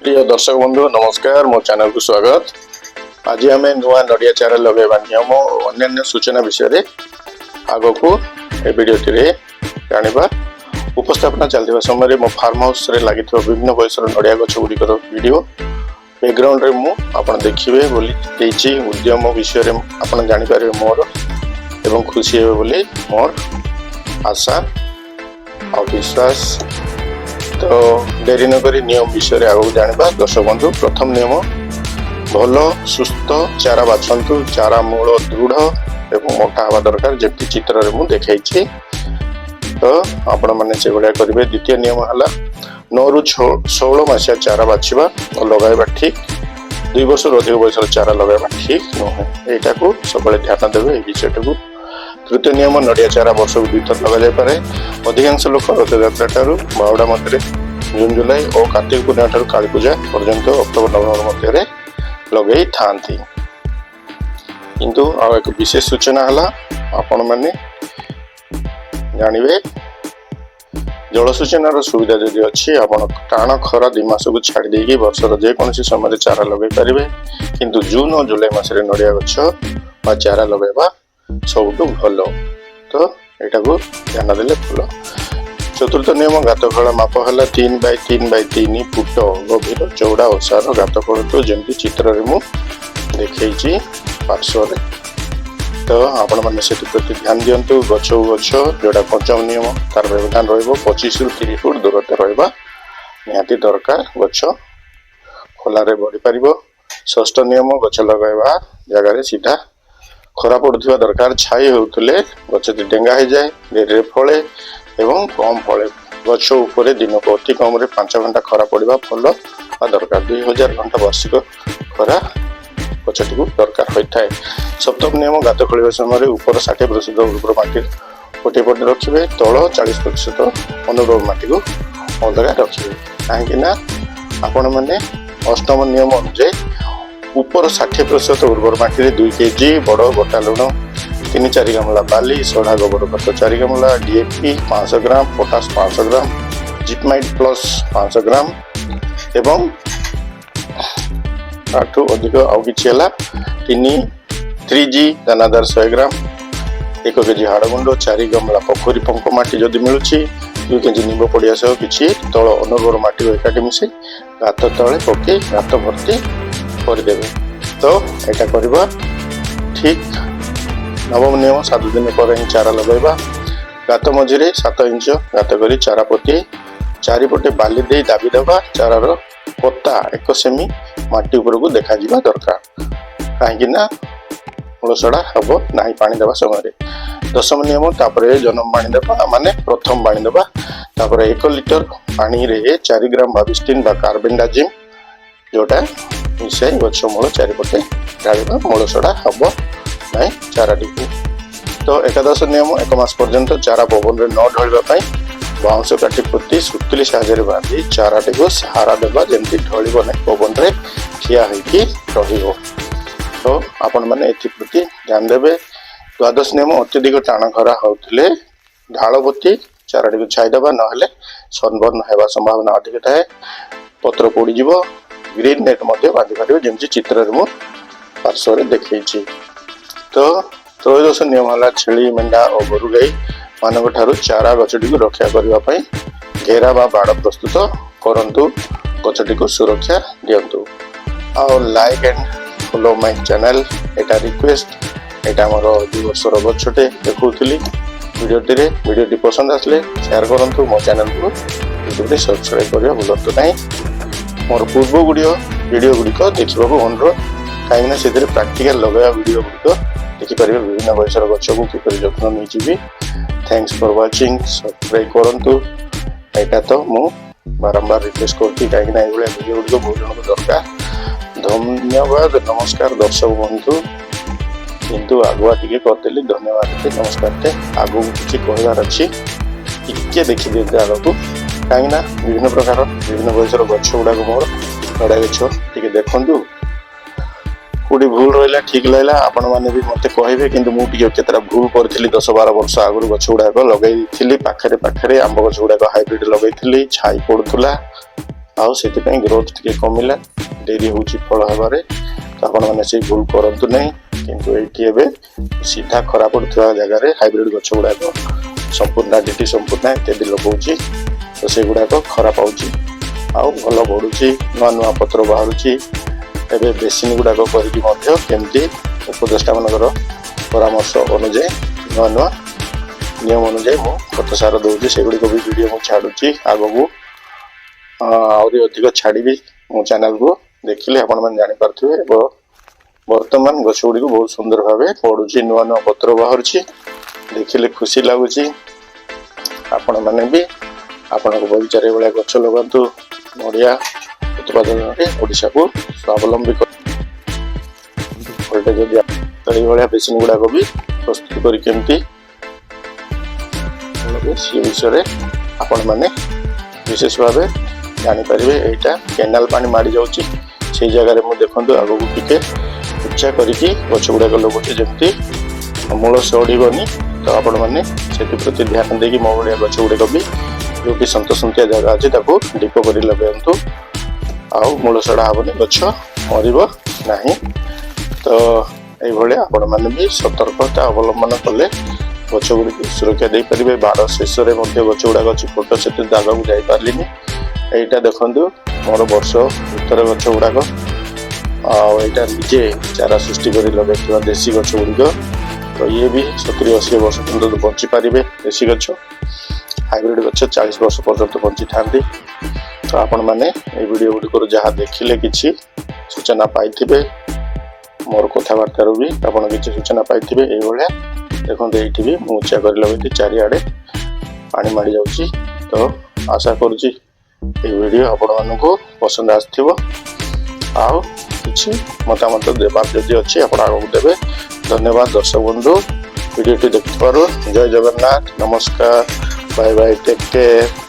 प्रिय दर्शक बंधु नमस्कार मो चैनल को स्वागत। आज आम नुआ नड़िया चारा लगेगा नियम और अन्य सूचना विषय आग को वीडियो जाना उपस्थापना चलता समय मो फार्म हाउस रे लगी विभिन्न बयस नड़िया गछ गुड़िकर वीडियो बैकग्राउंड रे मु आपण देखिए बोली उद्यम विषय आप जापर मोर एवं खुशी हे बोली मोर आशा और विश्वास। तो डेरी नक नियम विषय आगे जाना दर्शक बंधु। प्रथम नियम भल सुस्थ चारा बाछंतु। चारा मूल दृढ़ एवं मोटा हवा दरकार जमी चित्र में देखी। तो आपण मैंने से भाया करेंगे। द्वितीय नियम है 9 ରୁ 16 मासिया चारा बाछा और लगाइबा ठीक। 2 वर्ष अधिक बयस चारा लगाइबा ठीक नुहे यहाँ को सब ध्यान देवे विषय को। तृतीय नियम नड़िया चारा वर्ष को 2 थर लगा जापे। अधिकांश लोक रथयात्रा ठारू बाहुड़ा मध्य जून जुलाई और कार्तिक पूर्णिमा ठारू काली पूजा पर्यंत अक्टोबर नवेम्बर मध्य लगे था। किंतु एक विशेष सूचना है आपण मैंने जानवे जलसेचन सुविधा जदि अच्छी आप टाण खरा 2 मास को छाड़ देकी वर्षर जेकोसी समय चारा लगे पारे। किंतु जून और जुलाई मास नड़िया गछ बा चारा लगेबा सबुठ भल। तो यहाँ को ध्यान देले भल। चतुर्थ नियम गात खोला माप है 3 बाय 3 बाय 3 फुट गभीर चौड़ा ओसार गात खोलतु जमी चित्र में देखी पार्श्व। तो आपण मैंने से प्रति ध्यान दिंतु। गछ गछ जोड़ा पंचम नियम तार व्यवधान र25 ରୁ 30 फुट दूरता रहा निहाती दरकार गछ खोल बढ़ी पार। षष्ठ नियम गछ लगेगा जगार सीधा खरा पड़ुवा दरकार। छाई होते गछ डेंगा हो जाए देरी फले एवं कम फले। गछ उपर दिन को अति कम 5 घंटा खरा पड़ा फल दरकार। 2000 घंटा वार्षिक खरा गछटी को दरकार होता है। सप्तम नियम गात खोल समय ऊपर 60% उर्वर माटी गोटे पटे रखिए तल 40% अनुर्वर माटी को अलग रखिए कहीं आपण मैंने अष्टम नियम अनुଯାयी ऊपर 60% उर्वर माटी 2 kg बड़ गोटा लुण 3-4 गामला बाली सढ़ा गोबर खत 4 गामला डीएपी 500 ग्राम पोटास 500 ग्राम जिपमाइट प्लस 500 ग्राम एवं आठू अधिक आउ कि 3G दानादार 100 ग्राम 1 kg हाड़गुंड 4 गामला पोखरी पंक माटी जदि मिलूँ 2 kg निंब पड़िया सह कि तल अनुर्वर माटी एकाठी मिसे गात तले पकई गात भर्ती करदेवे। तो यहाँ करवा ठीक। नवम नियम 7 दिन पर ही चारा लगेगा। गात मझे 7 इंच गात कर चारा पोती चारिपटे बाली दे दाबी दबा चारार पत्ता 1 सेमी माटी उपर को देखा दरकार कहीं मूलसड़ा हम ना पानी देवा समय। दशम नियम तापर जन्म पानी देवा माने प्रथम पानी देवा तापर 1 लिटर पानी रे 4 ग्राम बाविस्टिन बा कार्बेंडाजिम जोटा मिसाई गछ मूल चारिपटे ढाड़ा मूलसड़ा हम ना चाराटी को। तो एकादश नियम 1 मास पर्यंत चारा पवन में न ढलवाई बाउंश काटी पोती सुतली साहाଯ୍य बांधी चाराटी को सहारा देवा जमी ढल ना पवन में ठिया हो। तो आपण मैंने एप्रति ध्यान देवे। द्वादश नियम अत्यधिक टाण खरा होते ढाल पोती चाराटी को छाईदेवा ना सनबर्न होगा संभावना अधिक थाए पत्र पोड़ीज ग्रीन नेट बांधि पार जमी चित्र में पार्श्व देखी। तो त्रयोदश नियम है छेली मेंढा और गोरु गाई मान चारा गछटी को रक्षा करने घेरा बा बाड़ प्रस्तुत करंतु गछटी को सुरक्षा दिंतु। और like and follow my channel Etah request. एटा मोर 2 वर्षर गछटे देखुली वीडियोटी पसंद आसले शेयर करंतु। मो चैनल को यूट्यूब सब्सक्राइब करने भूलु ना। मोर पूर्व वीडियो गुड़िक देखा अनुरोध कहीं से प्राक्टिकल लगे वीडियो गुड़िक देखिपारे विभिन्न बयसर गछ को किपर जत्न नहीं। थैंक्स फॉर वाचिंग सब्सक्राइब करंतु। यहाँ तो मु बारंबार रिक्वेस्ट करती कहीं वीडियो गुड़िक बहुत जन को दरकार। धन्यवाद नमस्कार दर्शक बंधु। किंतु आगुआ टी करदेली धन्यवाद नमस्कार आगू किसी कहबार अच्छी टे देखी दिखते आग को कहीं विभिन्न प्रकार विभिन्न बयसर गछ गुड़ाक मोर नड़िया गछ टे देखु कौटी भूल रहा ठीक लगा आपण मैंने भी मत कहे कि मुझे भूल करी 10-12 वर्ष आगुरी गछ गुड़ाक लगे पाखे पाखे आंब गछ गुड़ाक हाइब्रिड लगे छाई पड़ूला ଆଉ ସେଥିପାଇଁ ଗ୍ରୋଥ ଟିକେ କମିଲା, ଡେରି ହେଉଛି ଫଳ ହେବାରେ। ତ ଆପଣମାନେ ସେଇ ଭୁଲ କରନ୍ତୁ ନାହିଁ। କିନ୍ତୁ ଏଇଠି ଏବେ ସିଧା ଖରା ପଡ଼ୁଥିବା ଜାଗାରେ ହାଇବ୍ରିଡ୍ ଗଛ ଗୁଡ଼ାକ ସମ୍ପୂର୍ଣ୍ଣ ଡିଟି ସମ୍ପୂର୍ଣ୍ଣ ଇତ୍ୟାଦି ଲଗାଉଛି। ତ ସେଗୁଡ଼ାକ ଖରା ପାଉଛି ଆଉ ଭଲ ବଢ଼ୁଛି, ନୂଆ ନୂଆ ପତ୍ର ବାହାରୁଛି। ଏବେ ବେସିନ୍ ଗୁଡ଼ାକ କରିକି ମଧ୍ୟ କେମିତି ଉପଦେଷ୍ଟାମାନଙ୍କର ପରାମର୍ଶ ଅନୁଯାୟୀ ନୂଆ ନୂଆ ନିୟମ ଅନୁଯାୟୀ ମୁଁ ଖତ ସାର ଦେଉଛି। ସେଗୁଡ଼ିକ ବି ଭିଡ଼ିଓ ମୁଁ ଛାଡ଼ୁଛି ଆଗକୁ, ଆହୁରି ଅଧିକ ଛାଡ଼ିବି ମୋ ଚ୍ୟାନେଲକୁ, ଦେଖିଲେ ଆପଣମାନେ ଜାଣିପାରୁଥିବେ। ଏବଂ ବର୍ତ୍ତମାନ ଗଛ ଗୁଡ଼ିକୁ ବହୁତ ସୁନ୍ଦର ଭାବେ ବଢ଼ୁଛି, ନୂଆ ନୂଆ ପତ୍ର ବାହାରୁଛି, ଦେଖିଲେ ଖୁସି ଲାଗୁଛି। ଆପଣମାନେ ବି ଆପଣଙ୍କ ବଗିଚାରେ ଏଭଳିଆ ଗଛ ଲଗାନ୍ତୁ। ନଡ଼ିଆ ଉତ୍ପାଦନରେ ଓଡ଼ିଶାକୁ ସ୍ୱାବଲମ୍ବୀ ଗୋଟେ ଯଦି ଏଇଭଳିଆ ବେସିନ୍ ଗୁଡ଼ାକ ବି ପ୍ରସ୍ତୁତ କରି କେମିତି ସେ ବିଷୟରେ ଆପଣମାନେ ବିଶେଷ ଭାବେ ଜାଣିପାରିବେ। ଏଇଟା କେନାଲ ପାଣି ମାଡ଼ି ଯାଉଛି, ସେଇ ଜାଗାରେ ମୁଁ ଦେଖନ୍ତୁ ଆଗକୁ ଟିକେ ଉଚ୍ଚା କରିକି ଗଛ ଗୁଡ଼ାକ ଲଗାଉଛି, ଯେମିତି ମୂଳ ସଢ଼ିବନି। ତ ଆପଣମାନେ ସେଥିପ୍ରତି ଧ୍ୟାନ ଦେଇକି ମୋ ଭଳିଆ ଗଛ ଗୁଡ଼ିକ ବି ଯେଉଁଠି ସନ୍ତସନ୍ତିଆ ଜାଗା ଅଛି ତାକୁ ଡିପ କରି ଲଗାନ୍ତୁ, ଆଉ ମୂଳ ସଢ଼ା ହେବନି, ଗଛ ମରିବ ନାହିଁ। ତ এইଭଳିଆ ଆପଣମାନେ ବି ସତର୍କତା ଅବଲମ୍ବନ କଲେ ଗଛ ଗୁଡ଼ିକୁ ସୁରକ୍ଷା ଦେଇପାରିବେ। ବାଡ଼ ଶେଷରେ ମଧ୍ୟ ଗଛ ଗୁଡ଼ାକ ଅଛି, ଫଟୋ ସେତେ ଜାଗାକୁ ଯାଇପାରିଲିନି। এইটা ଦେଖନ୍ତୁ ମୋର ବର୍ଷ ଭିତରେ ଗଛ ଗୁଡ଼ାକ, ଆଉ ଏଇଟା ନିଜେ ଚାରା ସୃଷ୍ଟି କରି ଲଗାଇଥିବା ଦେଶୀ ଗଛ ଗୁଡ଼ିକ। ତ ଇଏ ବି 70-80 ବର୍ଷ ପର୍ଯ୍ୟନ୍ତ ବଞ୍ଚିପାରିବେ। ଦେଶୀ ଗଛ, ହାଇବ୍ରିଡ୍ ଗଛ 40 ବର୍ଷ ପର୍ଯ୍ୟନ୍ତ ବଞ୍ଚିଥାନ୍ତି। ତ ଆପଣମାନେ এই ଭିଡ଼ିଓ ଗୁଡ଼ିକରୁ ଯାହା ଦେଖିଲେ କିଛି ସୂଚନା ପାଇଥିବେ, ମୋର କଥାବାର୍ତ୍ତାରୁ ବି ଆପଣ କିଛି ସୂଚନା ପାଇଥିବେ। এইଭଳିଆ ଦେଖନ୍ତୁ ଏଇଠି ବି ମୁଁ ଉଚ୍ଚା କରି ଲଗାଇଛି, ଚାରିଆଡ଼େ ପାଣି ମାଡ଼ି ଯାଉଛି। ତ ଆଶା କରୁଛି এই ଭିଡ଼ିଓ ଆପଣମାନଙ୍କୁ ପସନ୍ଦ ଆସିଥିବ, ଆଉ କିଛି ମତାମତ ଦେବାର ଯଦି ଅଛି ଆପଣ ଆଗକୁ ଦେବେ। ଧନ୍ୟବାଦ ଦର୍ଶକ ବନ୍ଧୁ, ଭିଡ଼ିଓଟି ଦେଖିଥିବାରୁ। ଜୟ ଜଗନ୍ନାଥ, ନମସ୍କାର, ବାଏ ବାଏ, ଟେକ୍ କେୟାର।